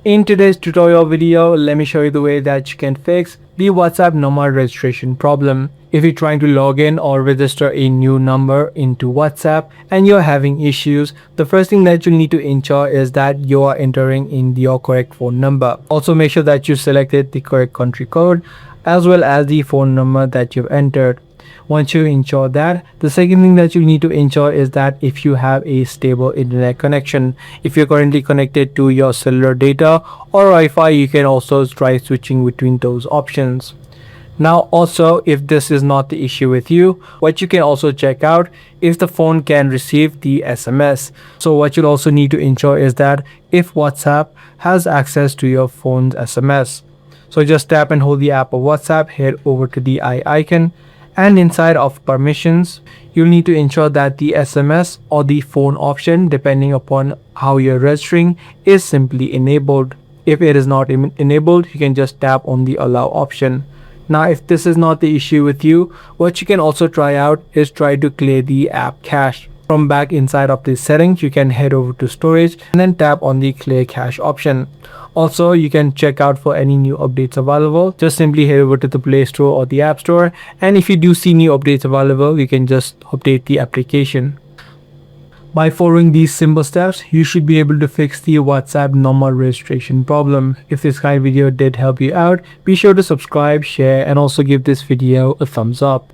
In today's tutorial video, let me show you the way that you can fix the WhatsApp number registration problem. If you're trying to log in or register a new number into WhatsApp and you're having issues, the first thing that you need to ensure is that you are entering in your correct phone number. Also make sure that you selected the correct country code as well as the phone number that you've entered. Once you ensure that, the second thing that you need to ensure is that if you have a stable internet connection. If you're currently connected to your cellular data or Wi-Fi, you can also try switching between those options. Now also, if this is not the issue with you, what you can also check out is the phone can receive the SMS. So what you'll also need to ensure is that if WhatsApp has access to your phone's SMS. So just tap and hold the app of WhatsApp, head over to the eye icon, and inside of permissions, you'll need to ensure that the SMS or the phone option, depending upon how you're registering, is simply enabled. If it is not enabled, you can just tap on the allow option. Now, if this is not the issue with you, what you can also try out is try to clear the app cache. From back inside of the settings, you can head over to storage and then tap on the clear cache option. Also, you can check out for any new updates available. Just simply head over to the Play Store or the App Store, and if you do see new updates available, you can just update the application. By following these simple steps, you should be able to fix the WhatsApp normal registration problem. If this kind of video did help you out, be sure to subscribe, share, and also give this video a thumbs up.